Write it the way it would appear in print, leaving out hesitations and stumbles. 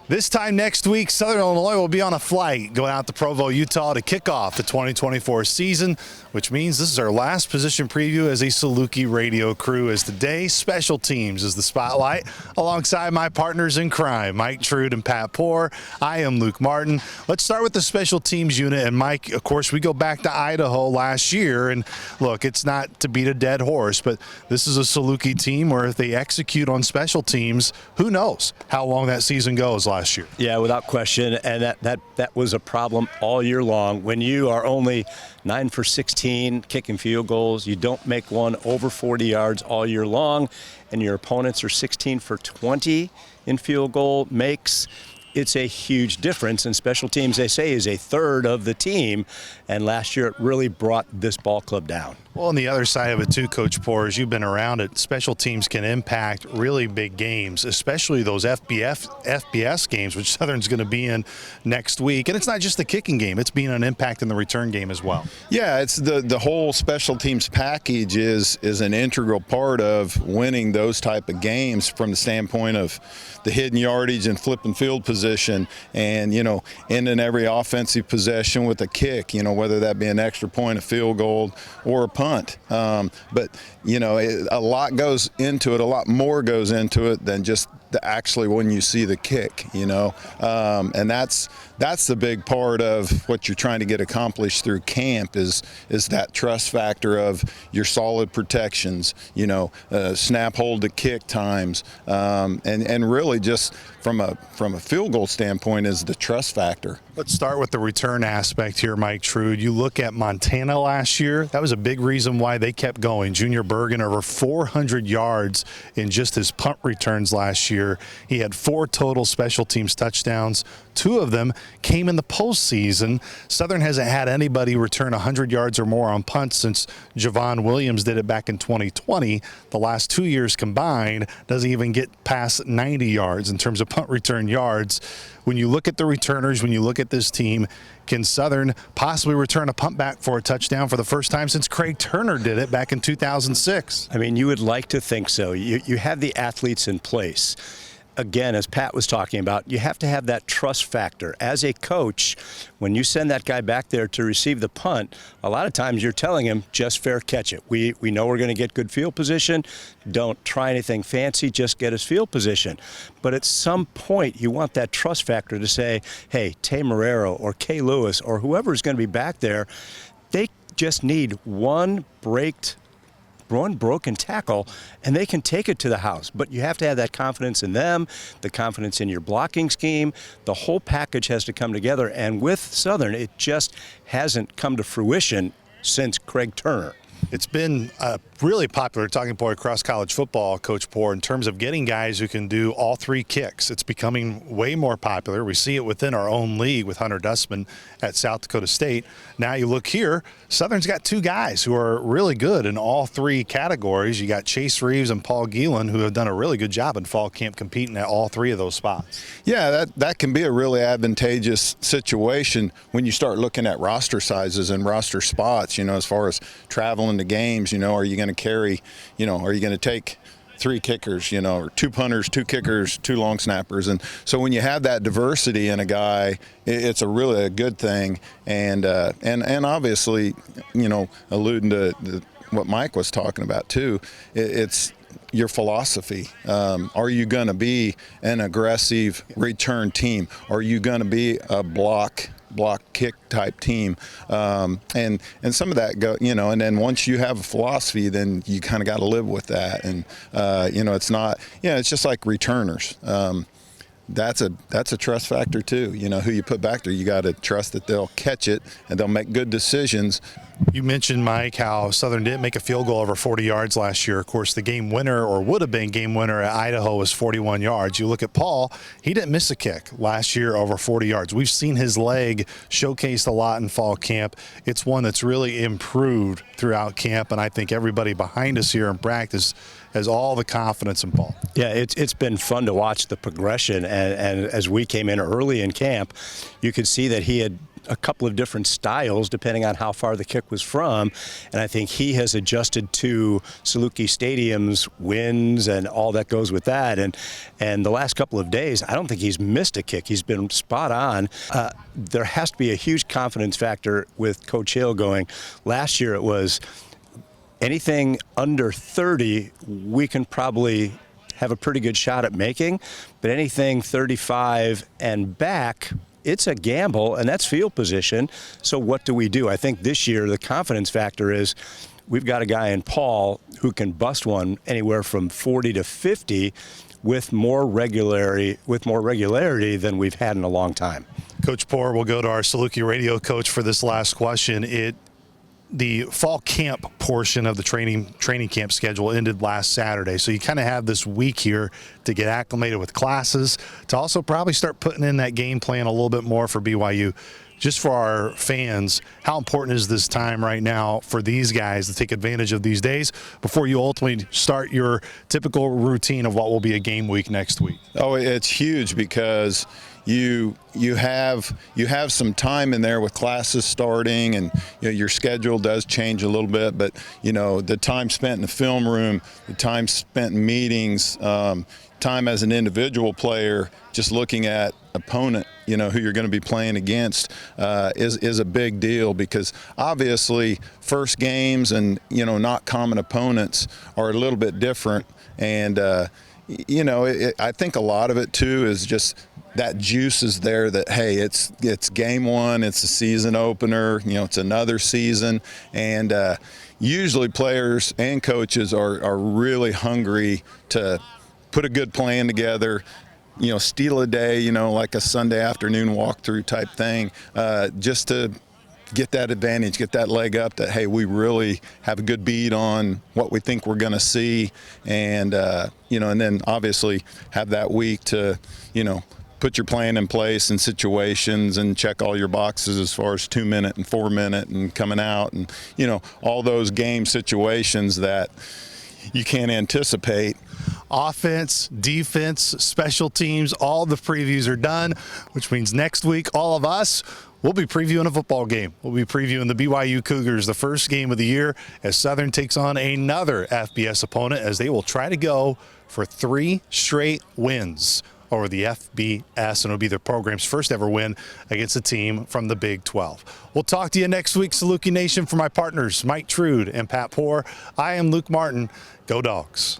This time next week, Southern Illinois will be on a flight going out to Provo, Utah to kick off the 2024 season, which means this is our last position preview as a Saluki radio crew, as today special teams is the spotlight alongside my partners in crime, Mike Trude and Pat Poore. I am Luke Martin. Let's start with the special teams unit. And Mike, of course, we go back to Idaho last year. And look, it's not to beat a dead horse, but this is a Saluki team where if they execute on special teams, who knows how long that season goes last year. Yeah, without question, and that was a problem all year long. When you are only 9 for 16 kicking field goals, you don't make one over 40 yards all year long, and your opponents are 16 for 20 in field goal makes, it's a huge difference. And special teams, they say, is a third of the team, and last year it really brought this ball club down. Well, on the other side of it too, Coach Poore, as you've been around it, special teams can impact really big games, especially those FBS games, which Southern's going to be in next week. And it's not just the kicking game; it's being an impact in the return game as well. Yeah, it's the whole special teams package is an integral part of winning those type of games from the standpoint of the hidden yardage and flipping field position, and ending every offensive possession with a kick. Whether that be an extra point, a field goal, or a punt. But a lot goes into it. A lot more goes into it than just actually when you see the kick. And that's the big part of what you're trying to get accomplished through camp is that trust factor of your solid protections. Snap, hold to kick times, and really just from a field goal standpoint is the trust factor. Let's start with the return aspect here, Mike Trude. You look at Montana last year, that was a big reason why they kept going. Junior Bergen over 400 yards in just his punt returns last year. He had 4 total special teams touchdowns. 2 of them came in the postseason. Southern hasn't had anybody return 100 yards or more on punts since Javon Williams did it back in 2020. The last 2 years combined doesn't even get past 90 yards in terms of punt return yards. When you look at the returners, when you look at this team, can Southern possibly return a punt back for a touchdown for the first time since Craig Turner did it back in 2006? I mean, you would like to think so. You have the athletes in place. Again, as Pat was talking about, you have to have that trust factor. As a coach, when you send that guy back there to receive the punt, a lot of times you're telling him, just fair catch it. We know we're going to get good field position. Don't try anything fancy, just get us field position. But at some point, you want that trust factor to say, hey, Tay Marrero or Kay Lewis or whoever's going to be back there, they just need one broken tackle, and they can take it to the house. But you have to have that confidence in them, the confidence in your blocking scheme. The whole package has to come together, and with Southern, it just hasn't come to fruition since Craig Turner. It's been a really popular talking point across college football, Coach Poore, in terms of getting guys who can do all 3 kicks. It's becoming way more popular. We see it within our own league with Hunter Dustman at South Dakota State. Now you look here, Southern's got 2 guys who are really good in all 3 categories. You got Chase Reeves and Paul Geelan, who have done a really good job in fall camp competing at all 3 of those spots. Yeah, that can be a really advantageous situation when you start looking at roster sizes and roster spots, as far as traveling to games, are you going to carry, are you going to take 3 kickers, or 2 punters, 2 kickers, 2 long snappers. And so when you have that diversity in a guy, it's a really a good thing. And obviously, alluding to what Mike was talking about too, it's your philosophy. Are you going to be an aggressive return team? Are you going to be a block kick type team, and some of that go, and then once you have a philosophy, then you kind of got to live with that. And it's not, it's just like returners. That's a trust factor too. Who you put back there, you got to trust that they'll catch it and they'll make good decisions. You mentioned, Mike, how Southern didn't make a field goal over 40 yards last year. Of course, the game winner, or would have been game winner at Idaho, was 41 yards. You look at Paul, he didn't miss a kick last year over 40 yards. We've seen his leg showcased a lot in fall camp. It's one that's really improved throughout camp, and I think everybody behind us here in practice has all the confidence in Paul. Yeah, it's been fun to watch the progression, and as we came in early in camp, you could see that he had a couple of different styles depending on how far the kick was from, and I think he has adjusted to Saluki Stadium's winds and all that goes with that, and the last couple of days I don't think he's missed a kick. He's been spot on. There has to be a huge confidence factor with Coach Hill going. Last year it was anything under 30 we can probably have a pretty good shot at making, but anything 35 and back, it's a gamble, and that's field position. So what do we do? I think this year the confidence factor is we've got a guy in Paul who can bust one anywhere from 40 to 50 with more regularity than we've had in a long time. Coach Poor, we'll go to our Saluki radio coach for this last question. The fall camp portion of the training camp schedule ended last Saturday, so you kind of have this week here to get acclimated with classes, to also probably start putting in that game plan a little bit more for BYU. Just for our fans, how important is this time right now for these guys to take advantage of these days before you ultimately start your typical routine of what will be a game week next week? Oh, it's huge because you have some time in there with classes starting, and your schedule does change a little bit, but the time spent in the film room, the time spent in meetings, time as an individual player, just looking at opponent, who you're going to be playing against, is a big deal, because obviously first games and not common opponents are a little bit different, and I think a lot of it too is just that juice is there that, hey, it's game one, it's a season opener, it's another season, and usually players and coaches are really hungry to put a good plan together, steal a day, like a Sunday afternoon walkthrough type thing, just to get that advantage, get that leg up that, hey, we really have a good beat on what we think we're going to see, and, and then obviously have that week to, put your plan in place and situations and check all your boxes as far as 2 minute and 4 minute and coming out and, all those game situations that you can't anticipate. Offense, defense, special teams, all the previews are done, which means next week all of us we'll be previewing a football game. We'll be previewing the BYU Cougars, the first game of the year, as Southern takes on another FBS opponent, as they will try to go for 3 straight wins over the FBS, and it'll be their program's first ever win against a team from the Big 12. We'll talk to you next week, Saluki Nation. For my partners, Mike Trude and Pat Poor, I am Luke Martin. Go Dogs.